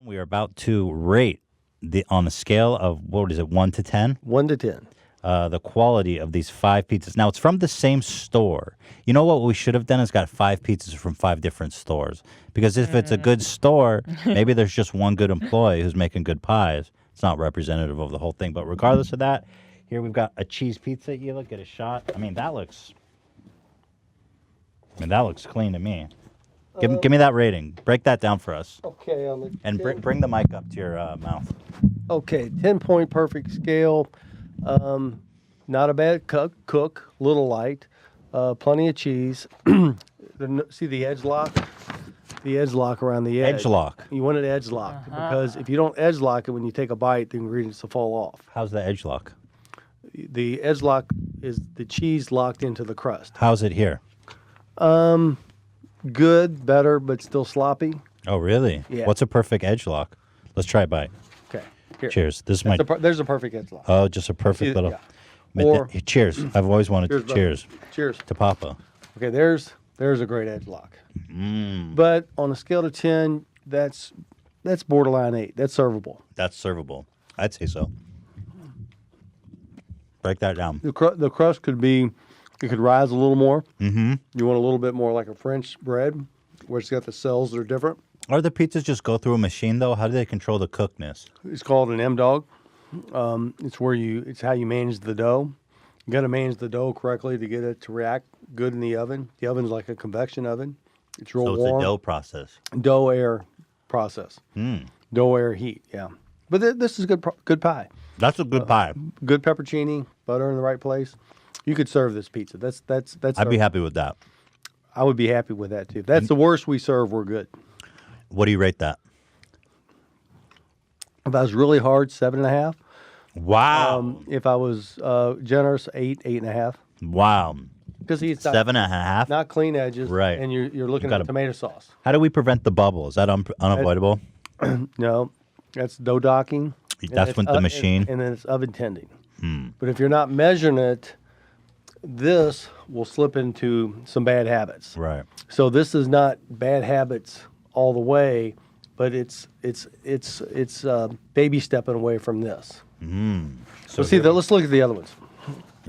We are about to rate on a scale of, what is it, 1 to 10? 1 to 10. The quality of these 5 pizzas. Now, it's from the same store. You know what we should have done is got 5 pizzas from 5 different stores. Because if it's a good store, maybe there's just one good employee who's making good pies. It's not representative of the whole thing. But regardless of that, here we've got a cheese pizza. Ela, get a shot. I mean, that looks clean to me. Give me that rating. Break that down for us. Okay. On the And bring the mic up to your mouth. Okay, 10-point perfect scale. Not a bad cook, little light, plenty of cheese. See the edge lock? The edge lock around the edge. Edge lock. You want it edge locked because if you don't edge lock it when you take a bite, the ingredients will fall off. How's the edge lock? The edge lock is the cheese locked into the crust. How's it here? Good, better, but still sloppy. Oh, really? Yeah. What's a perfect edge lock? Let's try a bite. Okay. Here. Cheers. This is my. There's a perfect edge lock. Oh, just a perfect little. Yeah. Or- cheers. I've always wanted Cheers, to. brother. Cheers Cheers. to Papa. Okay, there's a great edge lock. But on a scale to 10, that's borderline 8. That's servable. That's servable. I'd say so. Break that down. The crust could rise a little more. Mm-hmm. You want a little bit more like a French bread, where it's got the cells that are different. Are the pizzas just go through a machine though? How do they control the cookness? It's called an M-Dog. It's how you manage the dough. You got to manage the dough correctly to get it to react good in the oven. The oven's like a convection oven. It's real So it's warm. a dough process. Dough air process. Dough air heat. Yeah. But this is good pie. That's a good pie. Good peppercini, butter in the right place. You could serve this pizza. That's. I'd be happy with that. I would be happy with that too. If that's the worst we serve, we're good. What do you rate that? If I was really hard, 7.5. Wow. If I was generous, 8.5. Wow. Because it's not, 7.5. not clean edges, Right. And you're looking at tomato sauce. How do we prevent the bubble? Is that unavoidable? No, that's dough docking. and That's it's when the machine. and then it's oven tending. But if you're not measuring it, this will slip into some bad habits. Right. So this is not bad habits all the way, but it's baby stepping away from this. So let's look at the other ones.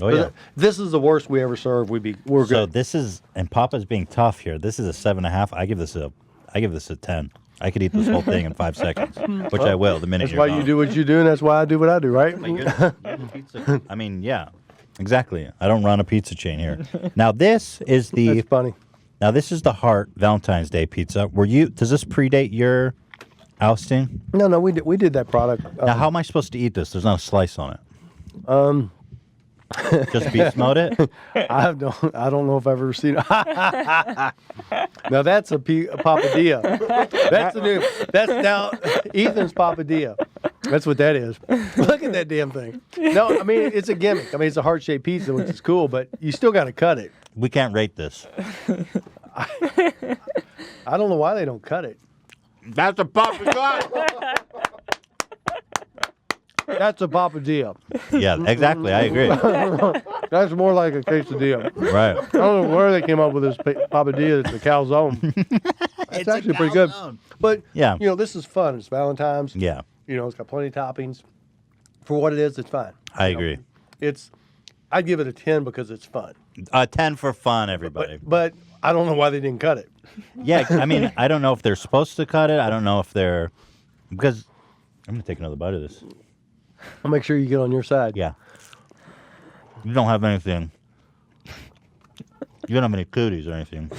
Oh yeah. This is the worst we ever served. We're So good. this is, and Papa's being tough here. This is a 7.5. I give this a 10. I could eat this whole thing in 5 seconds, which I will the minute That's you're why gone. you do what you do, and that's why I do what I do, right? You're the pizza. I mean, yeah, exactly. I don't run a pizza chain here. Now this is That's funny. Now this is the Heart Valentine's Day pizza. Does this predate your ousting? No, we did that product. Now how am I supposed to eat this? There's not a slice on it. Just beast mode it? I don't know if I've ever seen it. Now that's a papadilla. That's now Ethan's papadilla. That's what that is. Look at that damn thing. No, I mean it's a gimmick. I mean it's a heart-shaped pizza, which is cool, but you still got to cut it. We can't rate this. I don't know why they don't cut it. That's a papadilla. That's a papadilla. Yeah, exactly. I agree. That's more like a quesadilla. Right. I don't know where they came up with this papadilla. It's a calzone. It's actually pretty good. But Yeah. this is fun. It's Valentine's. Yeah, It's got plenty of toppings. For what it is, it's fine. I agree. I'd give it a 10 because it's fun. A 10 for fun, everybody. But I don't know why they didn't cut it. Yeah, I mean, I don't know if they're supposed to cut it. I don't know if they're, because I'm gonna take another bite of this. I'll make sure you get on your side. Yeah. You don't have anything. You don't have any cooties or anything.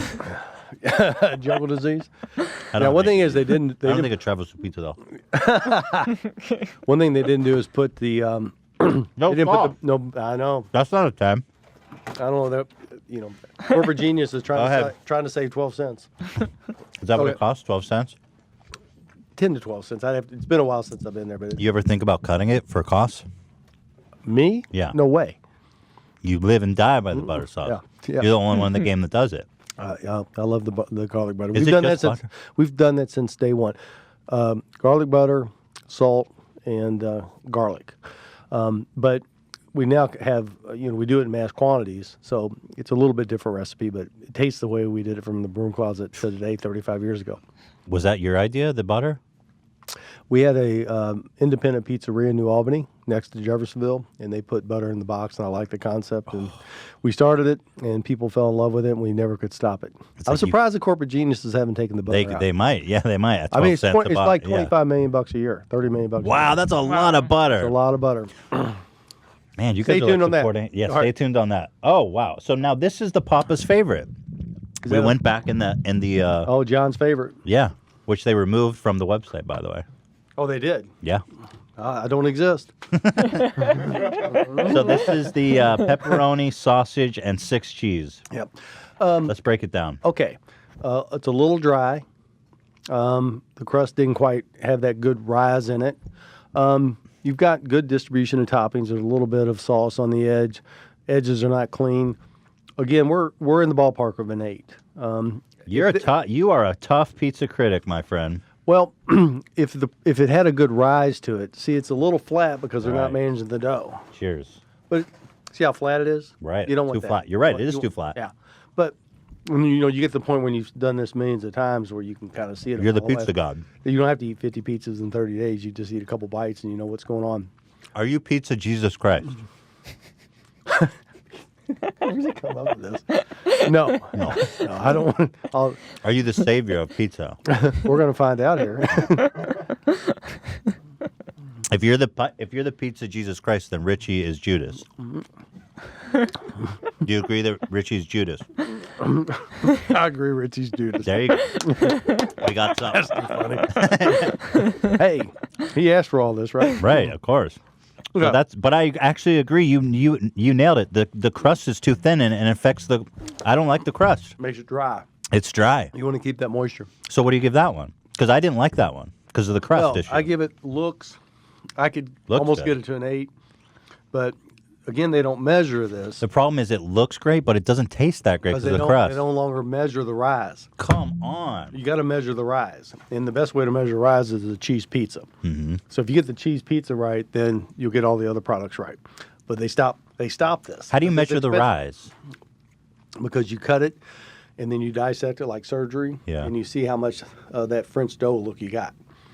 Jungle disease. I Now, don't one think- thing is they didn't. I don't think it travels with pizza though. One thing they didn't do is put the. No, They didn't stop. put the. No, I know. That's not a 10. I don't know that. Corporate genius is Go trying ahead. to save 12 cents. Is that what Okay. it costs? 12 cents? 10 to 12 cents. It's been a while since I've been there, but You ever think about cutting it for cost? me? Yeah. No way. You live and die by the butter sauce. Yeah. You're the only one in the game that does it. I love the garlic butter. Is We've it done that just since butter? we've done that since day one. Garlic butter, salt, and garlic. But we now have we do it in mass quantities, so it's a little bit different recipe, but it tastes the way we did it from the broom closet to today, 35 years ago. Was that your idea, the butter? We had a independent pizzeria in New Albany next to Jeffersonville, and they put butter in the box, and I like the concept. And we started it, and people fell in love with it, and we never could stop it. I was surprised the corporate geniuses haven't taken the butter out. They might. Yeah, they might. I mean, it's like $25 million a year, $30 million a Wow, year. that's a lot of butter. That's a lot of butter. Man, you Stay guys are tuned like on that. supporting. Yeah, All stay right. tuned on that. Oh wow! So now this is the Papa's favorite. We that- went back in the Oh, John's favorite. yeah, which they removed from the website, by the way. Oh, they did. Yeah. I don't exist. So this is the pepperoni, sausage, and 6 cheese. Yep. Let's break it down. Okay. It's a little dry. The crust didn't quite have that good rise in it. You've got good distribution of toppings. There's a little bit of sauce on the edge. Edges are not clean. Again, we're in the ballpark of an 8. You are a tough pizza critic, my friend. Well, if it had a good rise to it, see, it's a little flat because they're not Right. managing the dough. Cheers. But see how flat it is? Right. You don't want Too that. flat. You're right. You It is want- too flat. Yeah. But when you get to the point when you've done this millions of times where you can kind of see it. a You're the mile away. pizza god. You don't have to eat 50 pizzas in 30 days. You just eat a couple bites and you know what's going on. Are you pizza Jesus Christ? Where did he come up with this? No, I don't want. Are you the savior of pizza? We're going to find out here. If you're the pizza Jesus Christ, then Richie is Judas. Do you agree that Richie's Judas? I agree, Richie's Judas. There you go. We got something. Hey, he asked for all this, right? Right, of course. So Yeah. but I actually agree. You nailed it. The crust is too thin and it affects the. I don't like the crust. Makes it dry. It's dry. You want to keep that moisture. So what do you give that one? Because I didn't like that one because of the crust Well, issue. I give it looks. I could Looks almost good. get it to an 8, but again, they don't measure this The problem is it looks great, but it doesn't taste that great because because they of the don't. crust. They no longer measure the rise. Come on. You got to measure the rise, and the best way to measure rise is a cheese pizza. Mm-hmm. So if you get the cheese pizza right, then you'll get all the other products right. But they stop this. How do you It's measure the expensive. rise? Because you cut it, and then you dissect it like surgery, Yeah. and you see how much that French dough look you got.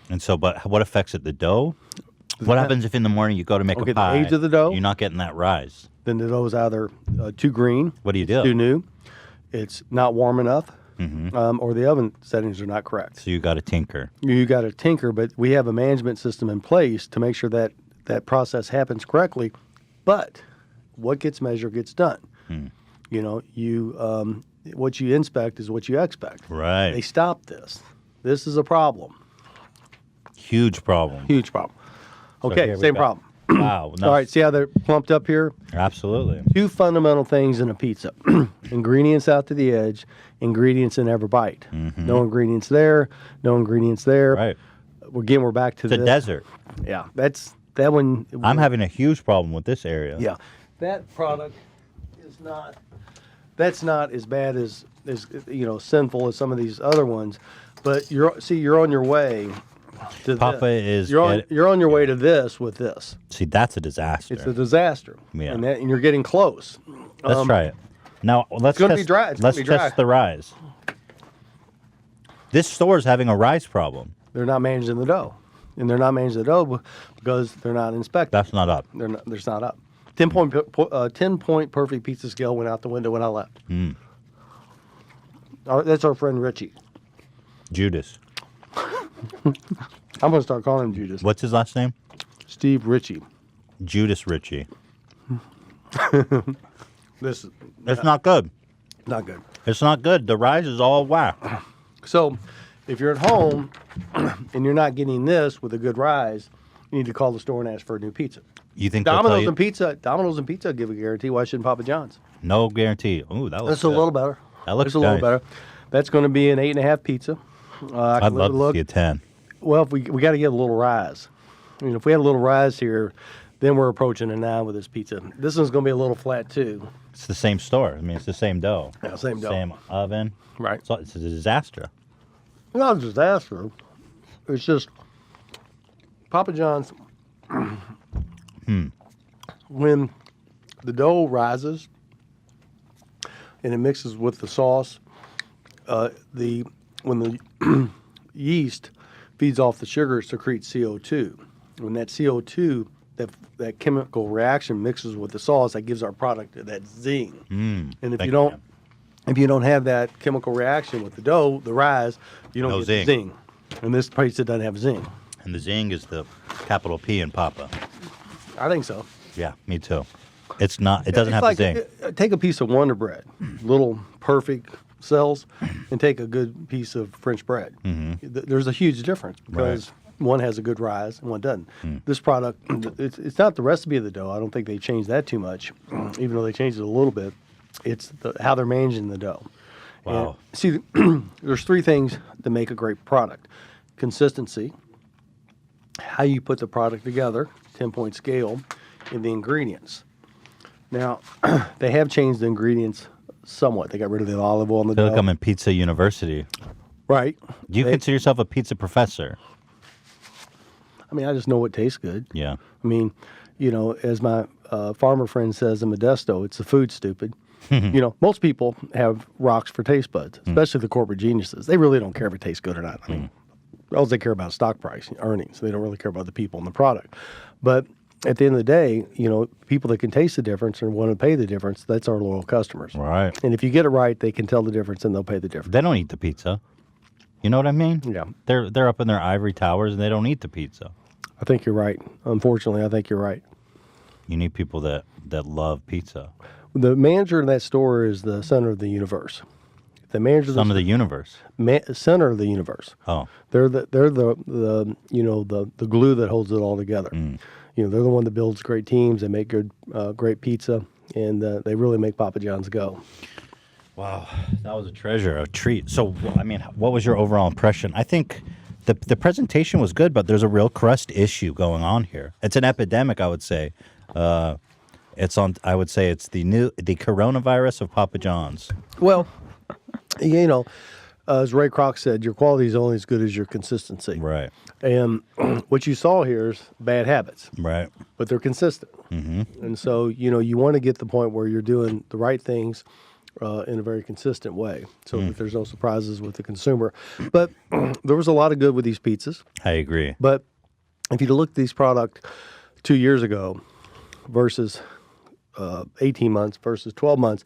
And so, but what affects it? The dough? What happens if in the morning you go to make Okay, a the pie? age of the dough. You're not getting that rise. Then the dough's either too green. What do you it's do? Too new. It's not warm enough, Mm-hmm. or the oven settings are not correct. So you got to tinker. You got to tinker, but we have a management system in place to make sure that that process happens correctly. But what gets measured gets done. Hmm. You know, what you inspect is what you expect. Right. They stopped this. This is a problem. Huge problem. Huge problem. So Okay, here we same go. problem. Wow. No, All right, see how they're plumped up here? Absolutely. Two fundamental things in a pizza. Ingredients out to the edge, ingredients in every bite. No ingredients there, no ingredients there. Right. Again, we're back to It's a the desert. Yeah, that's that one. I'm having a huge problem with this area. Yeah, that product is not. That's not as bad as sinful as some of these other ones, but you're on your way to Papa this. is You're on your way to this with this. See, that's a disaster. It's a disaster. Yeah. And you're getting close. Let's try it. Now let's gonna test, be dry. It's let's gonna be dry. test the rise. This store is having a rise problem. They're not managing the dough, and they're not managing the dough because they're not inspected. That's not up. There's not up. 10-point perfect pizza scale went out the window when I left. That's our friend Richie. Judas. I'm going to start calling him Judas. What's his last name? Steve Richie. Judas Richie. This is It's not good. not good. It's not good. The rise is all whack. So, if you're at home and you're not getting this with a good rise, you need to call the store and ask for a new pizza. You think they'll tell you? Domino's and pizza give a guarantee. Why shouldn't Papa John's? No guarantee. Ooh, that looks That's a good. little better. That looks It's a little nice. better. That's going to be an 8.5 pizza. I I'd can love to look. see a 10. Well, if we got to get a little rise. I mean, if we had a little rise here, then we're approaching a 9 with this pizza. This one's going to be a little flat too. It's the same store. I mean, it's the same dough. Yeah, same dough. Same oven. Right. So it's a disaster. Not a disaster. It's just Papa John's. When the dough rises and it mixes with the sauce, when the yeast feeds off the sugar, it secretes CO2. When that CO2, that chemical reaction mixes with the sauce, that gives our product that zing. And if you don't have that chemical reaction with the dough, the rise, you don't get the zing. And this pizza doesn't have zing. And the zing is the capital P in Papa. I think so. Yeah, me too. It's not. It doesn't have like, the zing. Take a piece of Wonder Bread, little perfect cells, and take a good piece of French bread. There's a huge difference because one has a good rise and one doesn't. This product, it's not the recipe of the dough. I don't think they changed that too much, even though they changed it a little bit. It's how they're managing the dough. Wow. And see, there's three things that make a great product: consistency, how you put the product together, 10-point scale, and the ingredients. Now, they have changed the ingredients somewhat. They got rid of the olive oil in the They dough. look, I'm in Pizza University. Right. Do you consider yourself a pizza professor? I mean, I just know what tastes good. Yeah. I mean, as my farmer friend says in Modesto, it's the food, stupid. Most people have rocks for taste buds, especially the corporate geniuses. They really don't care if it tastes good or not. I mean, all they care about is stock price, earnings. They don't really care about the people and the product. But at the end of the day, people that can taste the difference and want to pay the difference, that's our loyal customers. Right. And if you get it right, they can tell the difference and they'll pay the difference. They don't eat the pizza. You know what I mean? Yeah. They're up in their ivory towers and they don't eat the pizza. I think you're right. Unfortunately, I think you're right. You need people that love pizza. The manager in that store is the center of the universe. The manager, Son of the universe. Center of the universe. Oh. They're the glue that holds it all together. They're the one that builds great teams. They make great pizza, and they really make Papa John's go. Wow, that was a treasure, a treat. So, I mean, what was your overall impression? I think the presentation was good, but there's a real crust issue going on here. It's an epidemic, I would say. I would say it's the coronavirus of Papa John's. Well, as Ray Kroc said, your quality is only as good as your consistency. Right. And what you saw here is bad habits. Right. But they're consistent. And so, you want to get the point where you're doing the right things in a very consistent way so that there's no surprises with the consumer. But there was a lot of good with these pizzas. I agree. But if you look at these products 2 years ago versus 18 months versus 12 months,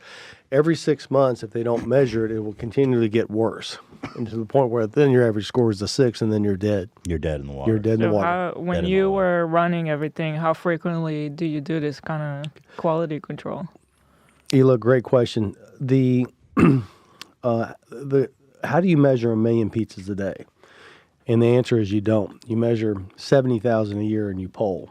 every 6 months, if they don't measure it, it will continually get worse. And to the point where then your average score is a 6 and then you're dead. You're dead in the water. You're dead in the water. When you were running everything, how frequently do you do this kind of quality control? Ela, great question. How do you measure 1 million pizzas a day? And the answer is you don't. You measure 70,000 a year and you poll.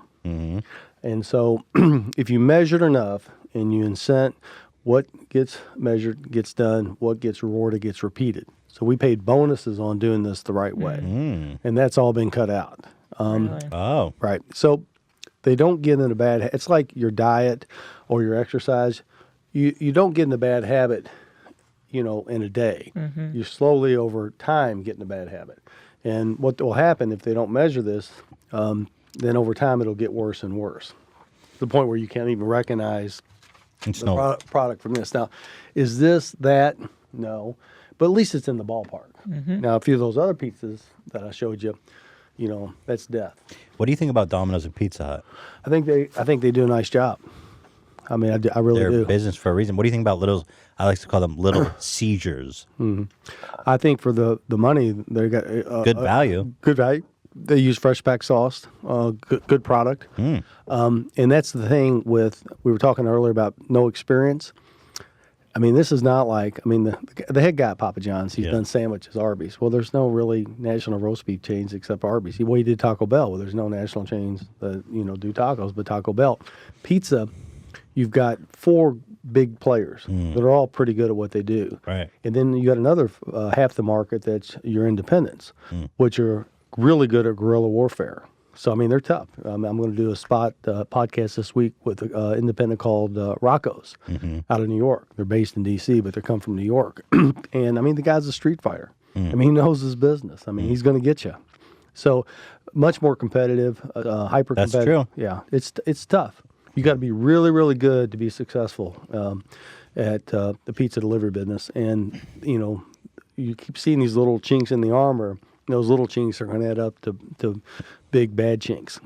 And so if you measured enough and you incent what gets measured gets done, what gets rewarded gets repeated. So we paid bonuses on doing this the right way. And that's all been cut out. Really? Oh. Right. So they don't get in a bad it's like your diet or your exercise. You don't get in a bad habit, in a day. You slowly over time get in a bad habit. And what will happen if they don't measure this, then over time it'll get worse and worse. To the point where you can't even recognize the product from this. Now, is this that? No. But at least it's in the ballpark. Now, a few of those other pizzas that I showed you, that's death. What do you think about Domino's and Pizza Hut? I think they do a nice job. I mean, I really They're do. business for a reason. What do you think about I like to call them little seizures. I think for the money, they got Good value. Good value. They use fresh pack sauce. Good product. And that's the thing with we were talking earlier about no experience. I mean, this is not like the head guy at Papa John's. He's done sandwiches, Arby's. Well, there's no really national roast beef chains except Arby's. He did Taco Bell. Well, there's no national chains that do tacos, but Taco Bell. Pizza, you've got 4 big players that are all pretty good at what they do. Right. And then you got another half the market that's your independents, which are really good at guerrilla warfare. So, they're tough. I'm going to do a podcast this week with an independent called Rocco's out of New York. They're based in D.C., but they come from New York. And, the guy's a street fighter. He knows his business. He's going to get you. So, much more competitive, hyper competitive. That's true. Yeah, it's tough. You got to be really, really good to be successful at the pizza delivery business. And, you keep seeing these little chinks in the armor Those little chinks are going to add up to big bad chinks.